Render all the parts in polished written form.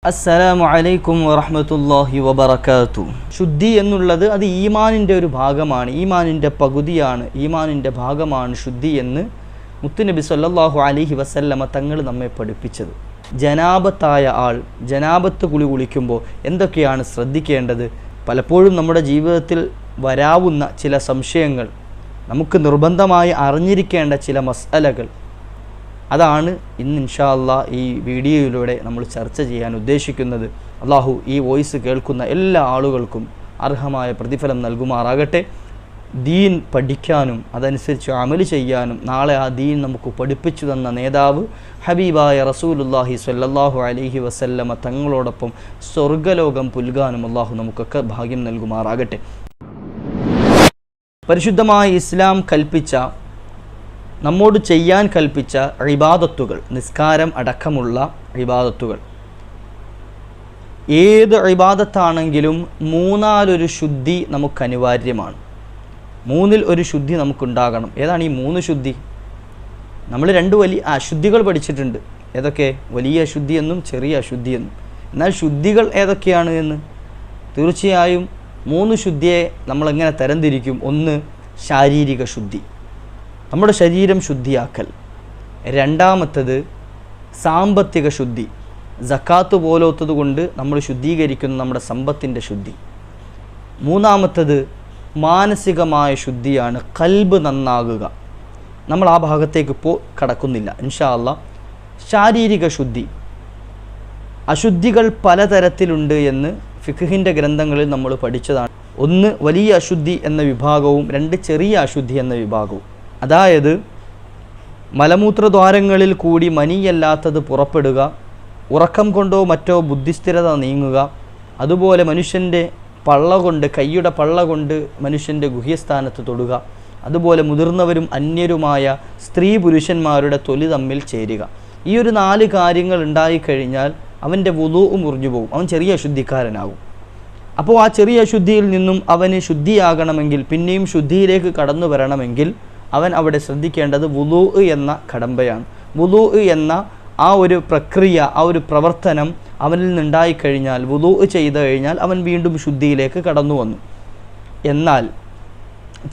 അസ്സലാമു അലൈക്കും വറഹ്മത്തുള്ളാഹി വബറകാതുഹു. ശുദ്ധി എന്നുള്ളത് അത് ഈമാനിൻ്റെ ഒരു ഭാഗമാണ്, ഈമാനിൻ്റെ പകുതിയാണ്, ഈമാനിൻ്റെ ഭാഗമാണ് ശുദ്ധി എന്ന് മുത്തുനബി സല്ലല്ലാഹു അലൈഹി വസല്ലമ തങ്ങൾ നമ്മെ പഠിപ്പിച്ചത്. ജനാബത്തായ ആൾ ജനാബത്ത് കുളിക്കുമ്പോൾ എന്തൊക്കെയാണ് ശ്രദ്ധിക്കേണ്ടത്? പലപ്പോഴും നമ്മുടെ ജീവിതത്തിൽ വരാവുന്ന ചില സംശയങ്ങൾ, നമുക്ക് നിർബന്ധമായി അറിഞ്ഞിരിക്കേണ്ട ചില മസ്അലകൾ, അതാണ് ഇന്ന് ഇൻഷാ അല്ലാഹ് ഈ വീഡിയോയിലൂടെ നമ്മൾ ചർച്ച ചെയ്യാൻ ഉദ്ദേശിക്കുന്നത്. അള്ളാഹു ഈ വോയിസ് കേൾക്കുന്ന എല്ലാ ആളുകൾക്കും അർഹമായ പ്രതിഫലം നൽകുമാറാകട്ടെ. ദീൻ പഠിക്കാനും അതനുസരിച്ച് അമൽ ചെയ്യാനും നാളെ ആ ദീൻ നമുക്ക് പഠിപ്പിച്ചു തന്ന നേതാവ് ഹബീബായ റസൂലുള്ളാഹി സ്വല്ലല്ലാഹു അലൈഹി വസല്ലമ തങ്ങളോടൊപ്പം സ്വർഗ്ഗലോകം പുൽകാനും അള്ളാഹു നമുക്കൊക്കെ ഭാഗ്യം നൽകുമാറാകട്ടെ. പരിശുദ്ധമായ ഇസ്ലാം കൽപ്പിച്ച, നമ്മോട് ചെയ്യാൻ കൽപ്പിച്ച ഇബാദത്തുകൾ, നിസ്കാരം അടക്കമുള്ള ഇബാദത്തുകൾ, ഏത് ഇബാദത്താണെങ്കിലും മൂന്നാലൊരു ശുദ്ധി നമുക്ക് അനിവാര്യമാണ്. മൂന്നിൽ ഒരു ശുദ്ധി നമുക്കുണ്ടാകണം. ഏതാണ് ഈ മൂന്ന് ശുദ്ധി? നമ്മൾ രണ്ട് വലിയ അശുദ്ധികൾ പഠിച്ചിട്ടുണ്ട്. ഏതൊക്കെ? വലിയ അശുദ്ധിയെന്നും ചെറിയ അശുദ്ധിയെന്നും. എന്നാൽ ശുദ്ധികൾ ഏതൊക്കെയാണ് എന്ന് തീർച്ചയായും മൂന്ന് ശുദ്ധിയെ നമ്മളെങ്ങനെ തരംതിരിക്കും? ഒന്ന്, ശാരീരിക ശുദ്ധി, നമ്മുടെ ശരീരം ശുദ്ധിയാക്കൽ. രണ്ടാമത്തത് സാമ്പത്തിക ശുദ്ധി, സക്കാത്ത് പോലത്തത് കൊണ്ട് നമ്മൾ ശുദ്ധീകരിക്കുന്ന നമ്മുടെ സമ്പത്തിൻ്റെ ശുദ്ധി. മൂന്നാമത്തത് മാനസികമായ ശുദ്ധിയാണ്, ഖൽബ് നന്നാകുക. നമ്മൾ ആ ഭാഗത്തേക്ക് ഇപ്പോൾ കടക്കുന്നില്ല ഇൻഷാ അല്ലാഹ്. ശാരീരിക ശുദ്ധി, അശുദ്ധികൾ പലതരത്തിലുണ്ട് എന്ന് ഫിഖ്ഹിൻ്റെ ഗ്രന്ഥങ്ങളിൽ നമ്മൾ പഠിച്ചതാണ്. ഒന്ന്, വലിയ അശുദ്ധി എന്ന വിഭാഗവും രണ്ട്, ചെറിയ അശുദ്ധി എന്ന വിഭാഗവും. അതായത് മലമൂത്രദ്വാരങ്ങളിൽ കൂടി മനിയല്ലാത്തത് പുറപ്പെടുക, ഉറക്കം കൊണ്ടോ മറ്റോ ബുദ്ധിസ്ഥിരത നീങ്ങുക, അതുപോലെ മനുഷ്യൻ്റെ പള്ള കൊണ്ട്, കൈയുടെ പള്ള കൊണ്ട് മനുഷ്യൻ്റെ ഗുഹ്യസ്ഥാനത്ത് തൊടുക, അതുപോലെ മുതിർന്നവരും അന്യരുമായ സ്ത്രീ പുരുഷന്മാരുടെ തൊലി തമ്മിൽ ചേരുക. ഈ ഒരു 4 കാര്യങ്ങൾ ഉണ്ടായിക്കഴിഞ്ഞാൽ അവൻ്റെ വുളൂ മുറിഞ്ഞു പോകും, അവൻ ചെറിയ അശുദ്ധിക്കാരനാകും. അപ്പോൾ ആ ചെറിയ അശുദ്ധിയിൽ നിന്നും അവന് ശുദ്ധിയാകണമെങ്കിൽ, പിന്നെയും ശുദ്ധിയിലേക്ക് കടന്നു വരണമെങ്കിൽ അവൻ അവിടെ ശ്രദ്ധിക്കേണ്ടത് വുളൂ എന്ന കടമ്പയാണ്. വുളൂ എന്ന ആ ഒരു പ്രക്രിയ, ആ ഒരു പ്രവർത്തനം അവനിൽ നിന്നുണ്ടായിക്കഴിഞ്ഞാൽ, വുളൂ ചെയ്തു കഴിഞ്ഞാൽ അവൻ വീണ്ടും ശുദ്ധിയിലേക്ക് കടന്നു വന്നു. എന്നാൽ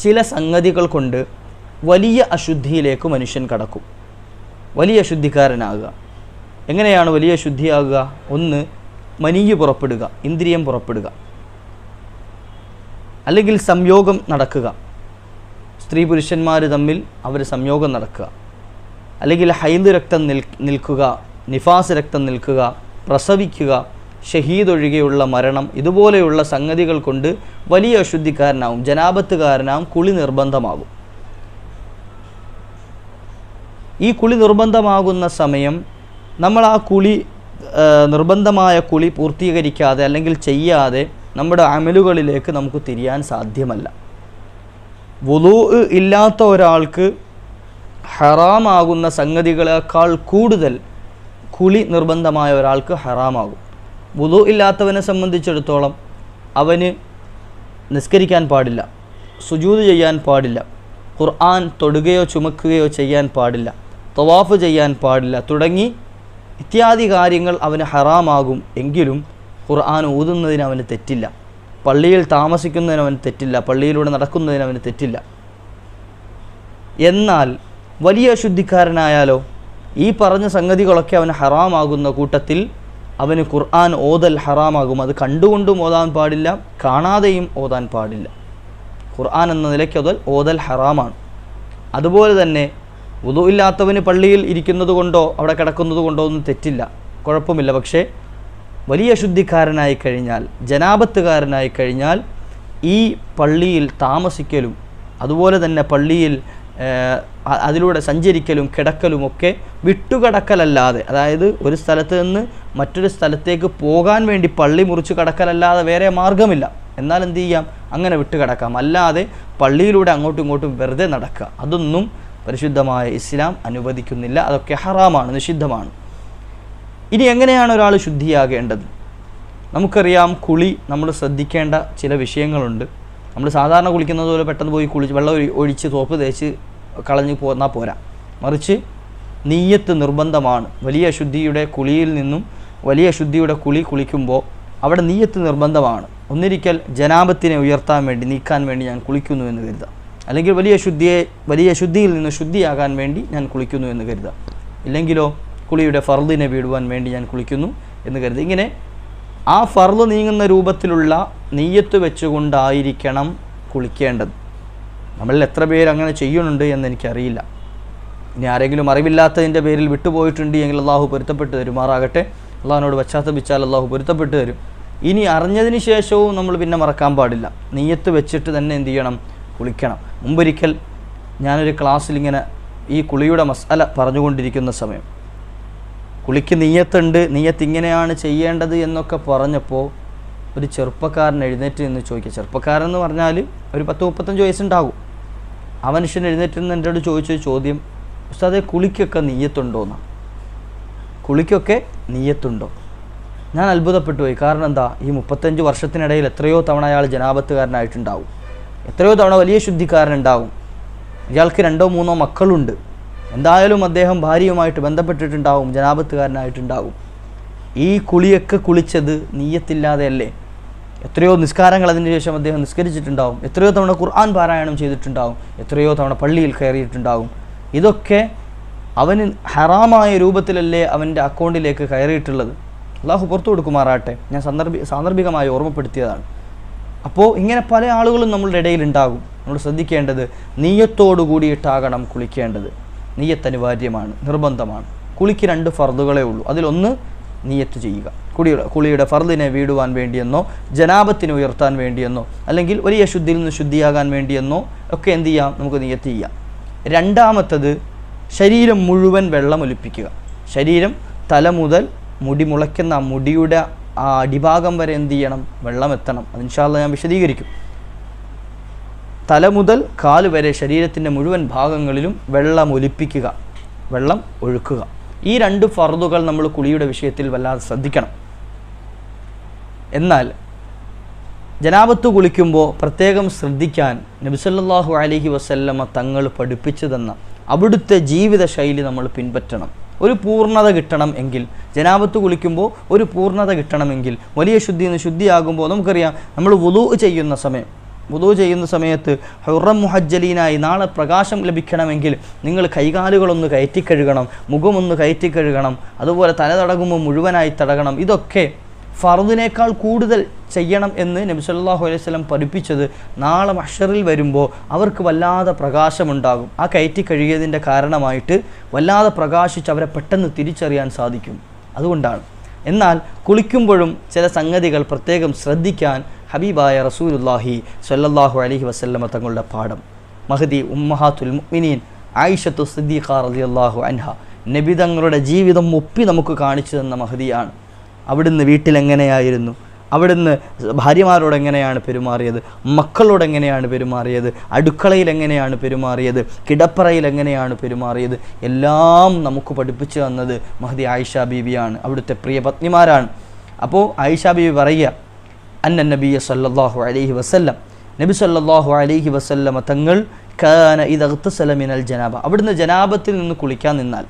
ചില സംഗതികൾ കൊണ്ട് വലിയ അശുദ്ധിയിലേക്ക് മനുഷ്യൻ കടക്കും, വലിയ അശുദ്ധിക്കാരനാകുക. എങ്ങനെയാണ് വലിയ ശുദ്ധിയാകുക? ഒന്ന്, മനിയ് പുറപ്പെടുക, ഇന്ദ്രിയം പുറപ്പെടുക, അല്ലെങ്കിൽ സംയോഗം നടക്കുക, സ്ത്രീ പുരുഷന്മാർ തമ്മിൽ അവർ സംയോഗം നടക്കുക, അല്ലെങ്കിൽ ഹൈദ് രക്തം നിൽക്കുക, നിഫാസ് രക്തം നിൽക്കുക, പ്രസവിക്കുക, ഷഹീദ് ഒഴികെയുള്ള മരണം, ഇതുപോലെയുള്ള സംഗതികൾ കൊണ്ട് വലിയ അശുദ്ധിക്കാരനാവും, ജനാബത്തുകാരനാവും, കുളി നിർബന്ധമാകും. ഈ കുളി നിർബന്ധമാകുന്ന സമയം നമ്മൾ ആ കുളി, നിർബന്ധമായ കുളി പൂർത്തീകരിക്കാതെ അല്ലെങ്കിൽ ചെയ്യാതെ നമ്മുടെ അമലുകളിലേക്ക് നമുക്ക് തിരിയാൻ സാധ്യമല്ല. വുളൂ ഇല്ലാത്ത ഒരാൾക്ക് ഹറാമാകുന്ന സംഗതികളേക്കാൾ കൂടുതൽ കുളി നിർബന്ധമായ ഒരാൾക്ക് ഹറാമാകും. വുളൂ ഇല്ലാത്തവനെ സംബന്ധിച്ചിടത്തോളം അവന് നിസ്കരിക്കാൻ പാടില്ല, സുജൂദ് ചെയ്യാൻ പാടില്ല, ഖുർആൻ തൊടുകയോ ചുമക്കുകയോ ചെയ്യാൻ പാടില്ല, തവാഫ് ചെയ്യാൻ പാടില്ല, തുടങ്ങി ഇത്യാദി കാര്യങ്ങൾ അവന് ഹറാമാകും. എങ്കിലും ഖുർആൻ ഓതുന്നതിന് അവന് തെറ്റില്ല, പള്ളിയിൽ താമസിക്കുന്നതിന് അവന് തെറ്റില്ല, പള്ളിയിലൂടെ നടക്കുന്നതിന് അവന് തെറ്റില്ല. എന്നാൽ വലിയ അശുദ്ധിക്കാരനായാലോ, ഈ പറഞ്ഞ സംഗതികളൊക്കെ അവന് ഹറാമാകുന്ന കൂട്ടത്തിൽ അവന് ഖുർആൻ ഓതൽ ഹറാമാകും. അത് കണ്ടുകൊണ്ടും ഓതാൻ പാടില്ല, കാണാതെയും ഓതാൻ പാടില്ല. ഖുർആൻ എന്ന നിലയ്ക്ക് ഓതൽ ഹറാമാണ്. അതുപോലെ തന്നെ വുളൂ ഇല്ലാത്തവന് പള്ളിയിൽ ഇരിക്കുന്നത് കൊണ്ടോ അവിടെ കിടക്കുന്നത് കൊണ്ടോ ഒന്നും തെറ്റില്ല, കുഴപ്പമില്ല. പക്ഷേ വലിയ അശുദ്ധിക്കാരനായി കഴിഞ്ഞാൽ, ജനാബത്തുകാരനായി കഴിഞ്ഞാൽ, ഈ പള്ളിയിൽ താമസിക്കലും അതുപോലെ തന്നെ പള്ളിയിൽ അതിലൂടെ സഞ്ചരിക്കലും കിടക്കലുമൊക്കെ വിട്ടുകിടക്കലല്ലാതെ, അതായത് ഒരു സ്ഥലത്ത് നിന്ന് മറ്റൊരു സ്ഥലത്തേക്ക് പോകാൻ വേണ്ടി പള്ളി മുറിച്ച് കിടക്കലല്ലാതെ വേറെ മാർഗമില്ല. എന്നാൽ എന്ത് ചെയ്യാം? അങ്ങനെ വിട്ടുകിടക്കാം. അല്ലാതെ പള്ളിയിലൂടെ അങ്ങോട്ടും ഇങ്ങോട്ടും വെറുതെ നടക്കുക, അതൊന്നും പരിശുദ്ധമായ ഇസ്ലാം അനുവദിക്കുന്നില്ല. അതൊക്കെ ഹറാമാണ്, നിഷിദ്ധമാണ്. ഇനി എങ്ങനെയാണ് ഒരാൾ ശുദ്ധിയാകേണ്ടത്? നമുക്കറിയാം, കുളി നമ്മൾ ശ്രദ്ധിക്കേണ്ട ചില വിഷയങ്ങളുണ്ട്. നമ്മൾ സാധാരണ കുളിക്കുന്നത് പോലെ പെട്ടെന്ന് പോയി വെള്ളം ഒഴിച്ച് സോപ്പ് തേച്ച് കളഞ്ഞ് പോന്നാൽ പോരാ. മറിച്ച് നീയത്ത് നിർബന്ധമാണ്. വലിയ അശുദ്ധിയുടെ കുളിയിൽ നിന്നും വലിയ ശുദ്ധിയുടെ കുളിക്കുമ്പോൾ അവിടെ നീയത്ത് നിർബന്ധമാണ്. ഒന്നിരിക്കൽ ജനാബത്തിനെ ഉയർത്താൻ വേണ്ടി, നീക്കാൻ വേണ്ടി ഞാൻ കുളിക്കുന്നു എന്ന് കരുതാം. അല്ലെങ്കിൽ വലിയ ശുദ്ധിയിൽ നിന്ന് ശുദ്ധിയാകാൻ വേണ്ടി ഞാൻ കുളിക്കുന്നു എന്ന് കരുതാം. ഇല്ലെങ്കിലോ കുളിയുടെ ഫർദിനെ വീടുവാൻ വേണ്ടി ഞാൻ കുളിക്കുന്നു എന്ന് കരുതി. ഇങ്ങനെ ആ ഫർദ് നീങ്ങുന്ന രൂപത്തിലുള്ള നീയത്ത് വെച്ചുകൊണ്ടായിരിക്കണം കുളിക്കേണ്ടത്. നമ്മളിൽ എത്ര പേര് അങ്ങനെ ചെയ്യുന്നുണ്ട് എന്നെനിക്കറിയില്ല. ഇനി ആരെങ്കിലും അറിവില്ലാത്തതിൻ്റെ പേരിൽ വിട്ടുപോയിട്ടുണ്ട് എങ്കിൽ അള്ളാഹു പൊരുത്തപ്പെട്ട് തരുമാറാകട്ടെ. അള്ളാഹിനോട് പശ്ചാത്തപിച്ചാൽ അള്ളാഹു പൊരുത്തപ്പെട്ട് തരും. ഇനി അറിഞ്ഞതിന് ശേഷവും നമ്മൾ പിന്നെ മറക്കാൻ പാടില്ല. നീയത്ത് വെച്ചിട്ട് തന്നെ എന്ത് ചെയ്യണം? കുളിക്കണം. മുമ്പൊരിക്കൽ ഞാനൊരു ക്ലാസ്സിൽ ഇങ്ങനെ ഈ കുളിയുടെ മസാല പറഞ്ഞുകൊണ്ടിരിക്കുന്ന സമയം കുളിക്ക് നീയത്തുണ്ട്, നീയത്ത് ഇങ്ങനെയാണ് ചെയ്യേണ്ടത് എന്നൊക്കെ പറഞ്ഞപ്പോൾ ഒരു ചെറുപ്പക്കാരൻ എഴുന്നേറ്റ് നിന്ന് ചോദിക്കുക. ചെറുപ്പക്കാരൻ എന്ന് പറഞ്ഞാൽ ഒരു 10-35 വയസ്സുണ്ടാകും. ആ മനുഷ്യൻ എഴുന്നേറ്റ് നിന്ന് എൻ്റെ അടുത്ത് ചോദിച്ചൊരു ചോദ്യം, ഉസ്താദേ കുളിക്കൊക്കെ നീയത്തുണ്ടോ എന്നാണ്. കുളിക്കൊക്കെ നീയത്തുണ്ടോ? ഞാൻ അത്ഭുതപ്പെട്ടു പോയി. കാരണം എന്താ, ഈ 35 വർഷത്തിനിടയിൽ എത്രയോ തവണ അയാൾ ജനാബത്തുകാരനായിട്ടുണ്ടാവും, എത്രയോ തവണ വലിയ ശുദ്ധിക്കാരനുണ്ടാവും, ഇയാൾക്ക് 2-3 മക്കളുണ്ട്, എന്തായാലും അദ്ദേഹം ഭാര്യയുമായിട്ട് ബന്ധപ്പെട്ടിട്ടുണ്ടാവും, ജനാബത്തുകാരനായിട്ടുണ്ടാവും. ഈ കുളിയൊക്കെ കുളിച്ചത് നീയത്തില്ലാതെയല്ലേ? എത്രയോ നിസ്കാരങ്ങൾ അതിന് ശേഷം അദ്ദേഹം നിസ്കരിച്ചിട്ടുണ്ടാവും, എത്രയോ തവണ ഖുർആൻ പാരായണം ചെയ്തിട്ടുണ്ടാവും, എത്രയോ തവണ പള്ളിയിൽ കയറിയിട്ടുണ്ടാവും. ഇതൊക്കെ അവന് ഹറാമായ രൂപത്തിലല്ലേ അവൻ്റെ അക്കൗണ്ടിലേക്ക് കയറിയിട്ടുള്ളത്. അള്ളാഹു പുറത്തു കൊടുക്കുമാറാട്ടെ. ഞാൻ സാന്ദർഭികമായി ഓർമ്മപ്പെടുത്തിയതാണ്. അപ്പോൾ ഇങ്ങനെ പല ആളുകളും നമ്മളുടെ ഇടയിലുണ്ടാകും. നമ്മൾ ശ്രദ്ധിക്കേണ്ടത് നീയത്തോടു കൂടിയിട്ടാകണം കുളിക്കേണ്ടത്. നീയത്ത് അനിവാര്യമാണ്, നിർബന്ധമാണ്. കുളിക്ക് 2 ഫർദുകളേ ഉള്ളൂ. അതിലൊന്ന് നീയത്ത് ചെയ്യുക. കുളിയുടെ ഫർദിനെ വീടുവാൻ വേണ്ടിയെന്നോ ജനാബത്തിനെ ഉയർത്താൻ വേണ്ടിയെന്നോ അല്ലെങ്കിൽ വലിയ ശുദ്ധിയിൽ നിന്ന് ശുദ്ധിയാകാൻ വേണ്ടിയെന്നോ ഒക്കെ എന്ത് ചെയ്യാം? നമുക്ക് നീയത്ത് ചെയ്യാം. രണ്ടാമത്തത് ശരീരം മുഴുവൻ വെള്ളം ഒലിപ്പിക്കുക. ശരീരം തല മുതൽ മുടി മുളയ്ക്കുന്ന മുടിയുടെ ആ അടിഭാഗം വരെ എന്ത് ചെയ്യണം? വെള്ളം എത്തണം. അത് ഇൻഷാ അല്ലാഹ് ഞാൻ വിശദീകരിക്കും. തല മുതൽ കാല് വരെ ശരീരത്തിൻ്റെ മുഴുവൻ ഭാഗങ്ങളിലും വെള്ളം ഒലിപ്പിക്കുക, വെള്ളം ഒഴുക്കുക. ഈ 2 ഫർദുകൾ നമ്മൾ കുളിയുടെ വിഷയത്തിൽ വല്ലാതെ ശ്രദ്ധിക്കണം. എന്നാൽ ജനാബത്ത് കുളിക്കുമ്പോൾ പ്രത്യേകം ശ്രദ്ധിക്കാൻ നബി സല്ലല്ലാഹു അലൈഹി വസല്ലമ തങ്ങൾ പഠിപ്പിച്ചു തന്ന അവിടുത്തെ ജീവിത ശൈലി നമ്മൾ പിൻപറ്റണം. ഒരു പൂർണ്ണത കിട്ടണം എങ്കിൽ, ജനാബത്ത് കുളിക്കുമ്പോൾ ഒരു പൂർണ്ണത കിട്ടണമെങ്കിൽ, വലിയ ശുദ്ധിയിൽ നിന്ന് ശുദ്ധിയാകുമ്പോൾ നമുക്കറിയാം, നമ്മൾ വുളൂ ചെയ്യുന്ന സമയത്ത് ഹുറം മുഹജ്ജലീനായി നാളെ പ്രകാശം ലഭിക്കണമെങ്കിൽ നിങ്ങൾ കൈകാലുകളൊന്ന് കയറ്റിക്കഴുകണം, മുഖമൊന്ന് കയറ്റിക്കഴുകണം, അതുപോലെ തല തടകുമ്പോൾ മുഴുവനായി തടകണം. ഇതൊക്കെ ഫർദിനേക്കാൾ കൂടുതൽ ചെയ്യണം എന്ന് നബി സല്ലല്ലാഹു അലൈഹി വസല്ലം പഠിപ്പിച്ചത് നാളെ മഹ്ശറിൽ വരുമ്പോൾ അവർക്ക് വല്ലാതെ പ്രകാശമുണ്ടാകും. ആ കയറ്റി കഴുകിയതിൻ്റെ കാരണമായിട്ട് വല്ലാതെ പ്രകാശിച്ച് അവരെ പെട്ടെന്ന് തിരിച്ചറിയാൻ സാധിക്കും. അതുകൊണ്ടാണ്. എന്നാൽ കുളിക്കുമ്പോഴും ചില സംഗതികൾ പ്രത്യേകം ശ്രദ്ധിക്കാൻ ഹബീബായ റസൂലുള്ളാഹി സ്വല്ലല്ലാഹു അലൈഹി വസല്ലമ തങ്ങളുടെ പാഠം. മഹദി ഉമ്മഹാത്തുൽ മുഅ്മിനീൻ ആയിഷത്തു സിദ്ദീഖ റളിയല്ലാഹു അൻഹ നബി തങ്ങളുടെ ജീവിതം ഒപ്പി നമുക്ക് കാണിച്ചു തന്ന മഹദിയാണ്. അവിടുന്ന് വീട്ടിലെങ്ങനെയായിരുന്നു, അവിടുന്ന് ഭാര്യമാരോട് എങ്ങനെയാണ് പെരുമാറിയത്, മക്കളോട് എങ്ങനെയാണ് പെരുമാറിയത്, അടുക്കളയിൽ എങ്ങനെയാണ് പെരുമാറിയത്, കിടപ്പറയിൽ എങ്ങനെയാണ് പെരുമാറിയത്, എല്ലാം നമുക്ക് പഠിപ്പിച്ചു തന്നത് മഹദി ആയിഷ ബീവിയാണ്, അവിടുത്തെ പ്രിയ പത്നിമാരാണ്. അപ്പോൾ ആയിഷ ബീവി പറയുക, അന്ന നബിയ സല്ലല്ലാഹു അലൈഹി വസല്ലം, നബി സല്ലല്ലാഹു അലൈഹി വസല്ലമ തങ്ങൾ കാന ഇദ ഇഗ്തസല മിനൽ ജനാബ, അവിടുന്ന് ജനാബത്തിൽ നിന്ന് കുളിക്കാൻ നിന്നാൽ,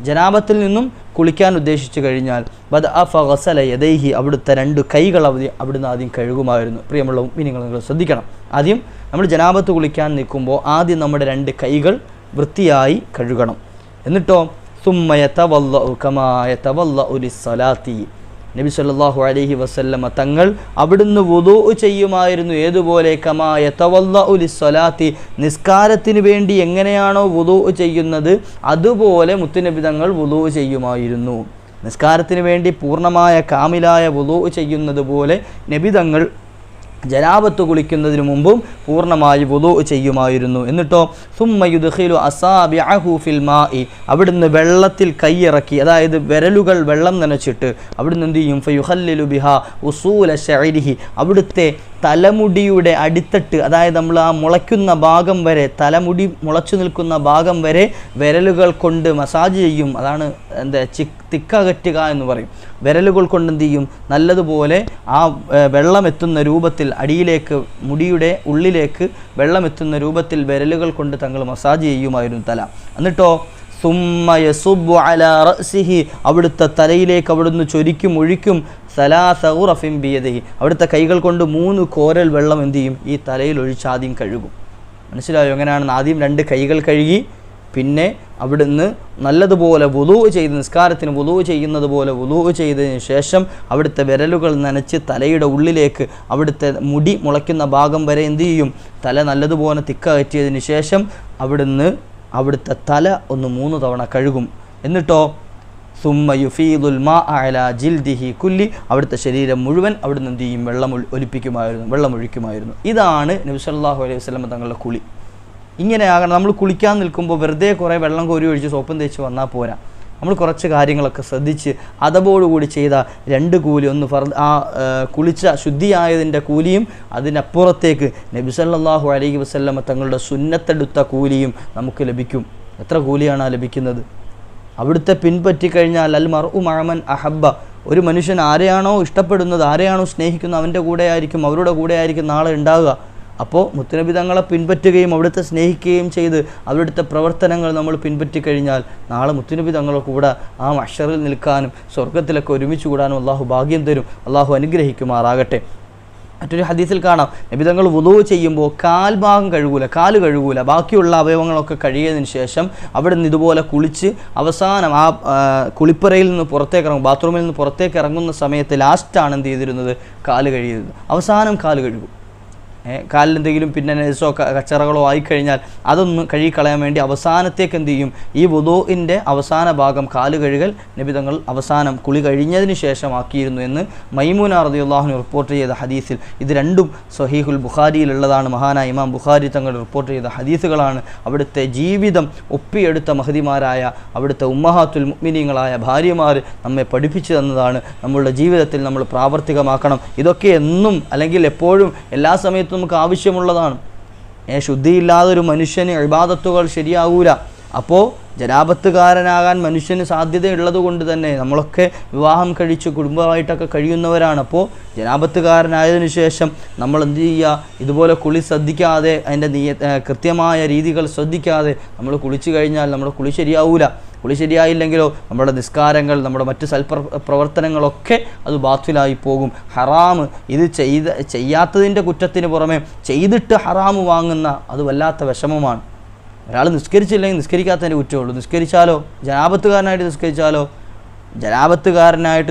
ജനാബത്തിൽ നിന്നും കുളിക്കാൻ ഉദ്ദേശിച്ചു കഴിഞ്ഞാൽ ബദഅ ഫഗസല യദൈഹി, അവിടുത്തെ 2 കൈകൾ അവിടുന്ന് ആദ്യം കഴുകുമായിരുന്നു. പ്രിയമുള്ള മുഅ്മിനീങ്ങൾ, നിങ്ങൾ ശ്രദ്ധിക്കണം. ആദ്യം നമ്മൾ ജനാബത്ത് കുളിക്കാൻ നിൽക്കുമ്പോൾ ആദ്യം നമ്മുടെ 2 കൈകൾ വൃത്തിയായി കഴുകണം. എന്നിട്ടോ സുമ്മ യതവല്ലഉ കമാ യതവല്ലഉ ലിസ്സലാത്തി, നബി സല്ലല്ലാഹു അലൈഹി വസല്ലമ തങ്ങൾ അവിടുന്ന് വുദൂ ചെയ്യുമായിരുന്നു. ഏതുപോലെ? കമാ യതവല്ലഉ ലിസ്സലാത്തി, നിസ്കാരത്തിന് വേണ്ടി എങ്ങനെയാണോ വുദൂ ചെയ്യുന്നത് അതുപോലെ മുത്തുനബി തങ്ങൾ വുദൂ ചെയ്യുമായിരുന്നു. നിസ്കാരത്തിന് വേണ്ടി പൂർണ്ണമായ കാമിലായ വുദൂ ചെയ്യുന്നത് പോലെ നബി തങ്ങൾ ജനാബത്ത് കുളിക്കുന്നതിന് മുമ്പും പൂർണ്ണമായി വുദൂ ചെയ്യുമായിരുന്നു. എന്നിട്ടോ സുമ്മ യുദ്ഖിലു അസാബിഅഹു ഫിൽ മാഇ, അവിടുന്ന് വെള്ളത്തിൽ കൈയിറക്കി, അതായത് വിരലുകൾ വെള്ളം നനച്ചിട്ട് അവിടുന്ന് എന്ത് ചെയ്യും? ഫയുഖല്ലിലു ബിഹാ ഉസൂല ശഅരിഹി, അവിടുത്തെ തലമുടിയുടെ അടിത്തട്ട്, അതായത് നമ്മൾ ആ മുളയ്ക്കുന്ന ഭാഗം വരെ, തലമുടി മുളച്ചു നിൽക്കുന്ന ഭാഗം വരെ വിരലുകൾ കൊണ്ട് മസാജ് ചെയ്യും. അതാണ് തിക്കകറ്റുക എന്ന് പറയും. വിരലുകൾ കൊണ്ട് എന്ത് ചെയ്യും? നല്ലതുപോലെ ആ വെള്ളമെത്തുന്ന രൂപത്തിൽ, അടിയിലേക്ക് മുടിയുടെ ഉള്ളിലേക്ക് വെള്ളമെത്തുന്ന രൂപത്തിൽ വിരലുകൾ കൊണ്ട് തങ്ങൾ മസാജ് ചെയ്യുമായിരുന്നു തല. എന്നിട്ടോ സുമ്മ യസുബ്ബു അലാ റഅ്സിഹി, അവിടുത്തെ തലയിലേക്ക് അവിടുന്ന് ചൊരിക്കും ഒഴിക്കും. സലാസ ഖുറഫിൻ ബിയദിഹി, അവിടുത്തെ കൈകൾ കൊണ്ട് 3 കോരൽ വെള്ളം എന്ത് ചെയ്യും? ഈ തലയിൽ ഒഴിച്ച് ആദ്യം കഴുകും. മനസ്സിലായോ എങ്ങനെയാണെന്ന്? ആദ്യം 2 കൈകൾ കഴുകി, പിന്നെ അവിടുന്ന് നല്ലതുപോലെ വുളൂ ചെയ്ത്, നിസ്കാരത്തിന് വുളൂ ചെയ്യുന്നത് പോലെ വുളൂ ചെയ്തതിന് ശേഷം അവിടുത്തെ വിരലുകൾ നനച്ച് തലയുടെ ഉള്ളിലേക്ക് അവിടുത്തെ മുടി മുളയ്ക്കുന്ന ഭാഗം വരെ എന്ത് ചെയ്യും? തല നല്ലതുപോലെ തിക്കകറ്റിയതിന് ശേഷം അവിടുത്തെ തല 3 തവണ കഴുകും. എന്നിട്ടോ സുമ്മ യുഫീദുൽ മാ അലാ ജിൽദിഹി കുല്ലി, അവിടുത്തെ ശരീരം മുഴുവൻ അവിടുന്ന് എന്ത് ചെയ്യും? വെള്ളമൊഴിക്കുമായിരുന്നു. ഇതാണ് നബി സല്ലല്ലാഹു അലൈഹി വസല്ലം തങ്ങളുടെ കുളി. ഇങ്ങനെയാകണം. നമ്മൾ കുളിക്കാൻ നിൽക്കുമ്പോൾ വെറുതെ കുറേ വെള്ളം കോരി ഒഴിച്ച് സോപ്പും തേച്ച് വന്നാൽ പോരാ. നമ്മൾ കുറച്ച് കാര്യങ്ങളൊക്കെ ശ്രദ്ധിച്ച് അതബോടുകൂടി ചെയ്ത 2 കൂലി, ഒന്ന് കുളിച്ച ശുദ്ധിയായതിൻ്റെ കൂലിയും അതിനപ്പുറത്തേക്ക് നബി സല്ലല്ലാഹു അലൈഹി വസല്ലം തങ്ങളുടെ സുന്നത്തെടുത്ത കൂലിയും നമുക്ക് ലഭിക്കും. എത്ര കൂലിയാണ് ലഭിക്കുന്നത്? അവിടുത്തെ പിൻപറ്റിക്കഴിഞ്ഞാൽ അൽ മർഉ മഅമൻ അഹബ്ബ, ഒരു മനുഷ്യൻ ആരെയാണോ ഇഷ്ടപ്പെടുന്നത്, ആരെയാണോ സ്നേഹിക്കുന്നത്, അവരുടെ കൂടെ ആയിരിക്കും നാളെ ഉണ്ടാവുക. അപ്പോൾ മുത്തുനബി തങ്ങളെ പിൻപറ്റുകയും അവിടുത്തെ സ്നേഹിക്കുകയും ചെയ്ത് അവിടുത്തെ പ്രവർത്തനങ്ങൾ നമ്മൾ പിൻപറ്റിക്കഴിഞ്ഞാൽ നാളെ മുത്തുനബി തങ്ങളുടെ കൂടെ ആ മഹ്ശറിൽ നിൽക്കാനും സ്വർഗത്തിലൊക്കെ ഒരുമിച്ച് കൂടാനും അള്ളാഹു ഭാഗ്യം തരും. അള്ളാഹു അനുഗ്രഹിക്കുമാറാകട്ടെ. മറ്റൊരു ഹദീസിൽ കാണാം, നബി തങ്ങൾ വുളൂ ചെയ്യുമ്പോൾ കാൽഭാഗം കാല് കഴുകൂല, ബാക്കിയുള്ള അവയവങ്ങളൊക്കെ കഴുകിയതിന് ശേഷം അവിടെ നിന്ന് ഇതുപോലെ കുളിച്ച് അവസാനം ആ കുളിപ്പറയിൽ നിന്ന് പുറത്തേക്ക് ഇറങ്ങും, ബാത്റൂമിൽ നിന്ന് പുറത്തേക്ക് ഇറങ്ങുന്ന സമയത്ത് ലാസ്റ്റാണ് എന്ത് ചെയ്തിരുന്നത്? കാല് കഴുകിയിരുന്നത്. അവസാനം കാല് കഴുകും. കാലിലെന്തെങ്കിലും പിന്നെ നെസോ കച്ചറകളോ ആയിക്കഴിഞ്ഞാൽ അതൊന്നും കഴുകിക്കളയാൻ വേണ്ടി അവസാനത്തേക്ക് എന്ത് ചെയ്യും? ഈ വുദൂഇൻ്റെ അവസാന ഭാഗം കാല് കഴുകൽ നബി തങ്ങൾ അവസാനം കുളി കഴിഞ്ഞതിന് ശേഷം ആക്കിയിരുന്നു എന്ന് മൈമൂന റളിയല്ലാഹു അൻഹ റിപ്പോർട്ട് ചെയ്ത ഹദീസിൽ. ഇത് രണ്ടും സ്വഹീഹുൽ ബുഖാരിയിലുള്ളതാണ്. മഹാനായ ഇമാം ബുഖാരി തങ്ങൾ റിപ്പോർട്ട് ചെയ്ത ഹദീസുകളാണ്. അവിടുത്തെ ജീവിതം ഒപ്പിയെടുത്ത മഹദിമാരായ അവിടുത്തെ ഉമ്മഹാത്തുൽ മുഅ്മിനീങ്ങളായ ഭാര്യമാർ നമ്മെ പഠിപ്പിച്ചു തന്നതാണ്. നമ്മളുടെ ജീവിതത്തിൽ നമ്മൾ പ്രാവർത്തികമാക്കണം. ഇതൊക്കെ എന്നും അല്ലെങ്കിൽ എപ്പോഴും എല്ലാ സമയത്തും നമുക്ക് ആവശ്യമുള്ളതാണ്. ശുദ്ധിയില്ലാതെ ഒരു മനുഷ്യന് ഇബാദത്തുകൾ ശരിയാവൂല. അപ്പോൾ ജനാപത്തുകാരനാകാൻ മനുഷ്യന് സാധ്യതയുള്ളത് കൊണ്ട് തന്നെ നമ്മളൊക്കെ വിവാഹം കഴിച്ച് കുടുംബമായിട്ടൊക്കെ കഴിയുന്നവരാണ്. അപ്പോൾ ജനാപത്തുകാരനായതിനു ശേഷം നമ്മൾ എന്ത് ചെയ്യുക? ഇതുപോലെ കുളി ശ്രദ്ധിക്കാതെ, അതിൻ്റെ കൃത്യമായ രീതികൾ ശ്രദ്ധിക്കാതെ നമ്മൾ കുളിച്ചു കഴിഞ്ഞാൽ നമ്മുടെ കുളി ശരിയാവൂല. കുളി ശരിയായില്ലെങ്കിലോ നമ്മുടെ നിസ്കാരങ്ങൾ, നമ്മുടെ മറ്റ് പ്രവർത്തനങ്ങളൊക്കെ അത് ബാത്തിലായി പോകും. ഹറാമ് ഇത് ചെയ്യാത്തതിൻ്റെ കുറ്റത്തിന് പുറമെ ചെയ്തിട്ട് ഹറാമ് വാങ്ങുന്ന അത് വല്ലാത്ത വിഷമമാണ്. ഒരാൾ നിസ്കരിച്ചില്ലെങ്കിൽ നിസ്കരിക്കാത്തതിൻ്റെ കുറ്റമുള്ളൂ. നിസ്കരിച്ചാലോ, ജനാപത്തുകാരനായിട്ട്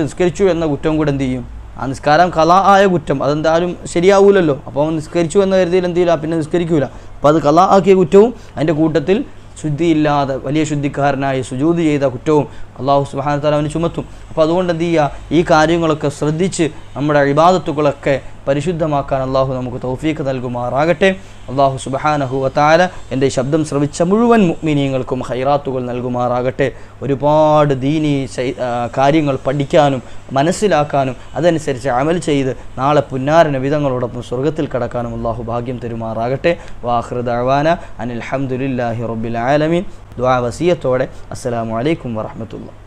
നിസ്കരിച്ചു എന്ന കുറ്റം കൂടെ എന്ത് ചെയ്യും? ആ നിസ്കാരം ഖളാ ആയ കുറ്റം അതെന്തായാലും ശരിയാവൂലല്ലോ. അപ്പോൾ അവൻ നിസ്കരിച്ചു എന്ന കരുതിയിൽ എന്ത് ചെയ്യില്ല, പിന്നെ നിസ്കരിക്കൂല. അപ്പോൾ അത് ഖളാ ആക്കിയ കുറ്റവും അതിൻ്റെ കൂട്ടത്തിൽ ശുദ്ധിയില്ലാതെ വലിയ ശുദ്ധിക്കാരനായി സുജൂദ് ചെയ്ത കുറ്റവും അല്ലാഹു സുബ്ഹാനഹു വ തആല അവന് ചുമത്തും. അപ്പോൾ അതുകൊണ്ട് എന്ത് ചെയ്യുക? ഈ കാര്യങ്ങളൊക്കെ ശ്രദ്ധിച്ച് നമ്മുടെ ഇബാദത്തുകളൊക്കെ പരിശുദ്ധമാക്കാൻ അള്ളാഹു നമുക്ക് തൗഫീഖ് നൽകുമാറാകട്ടെ. അള്ളാഹു സുബ്ഹാനഹു വ തആല എൻ്റെ ശബ്ദം ശ്രവിച്ച മുഴുവൻ മുഅ്മിനീങ്ങൾക്കും ഖൈറാത്തുകൾ നൽകുമാറാകട്ടെ. ഒരുപാട് ദീനി കാര്യങ്ങൾ പഠിക്കാനും മനസ്സിലാക്കാനും അതനുസരിച്ച് അമൽ ചെയ്ത് നാളെ പുന്നാര നബിതങ്ങളോടൊപ്പം സ്വർഗത്തിൽ കടക്കാനും അള്ളാഹു ഭാഗ്യം തരുമാറാകട്ടെ. വാഖിറു ദഅവാന അനിൽ ഹംദുലില്ലാഹി റബ്ബിൽ ആലമീൻ. ദുആ വസിയത്തോടെ അസ്സലാമു അലൈക്കും വറഹ്മത്തുള്ളാഹി.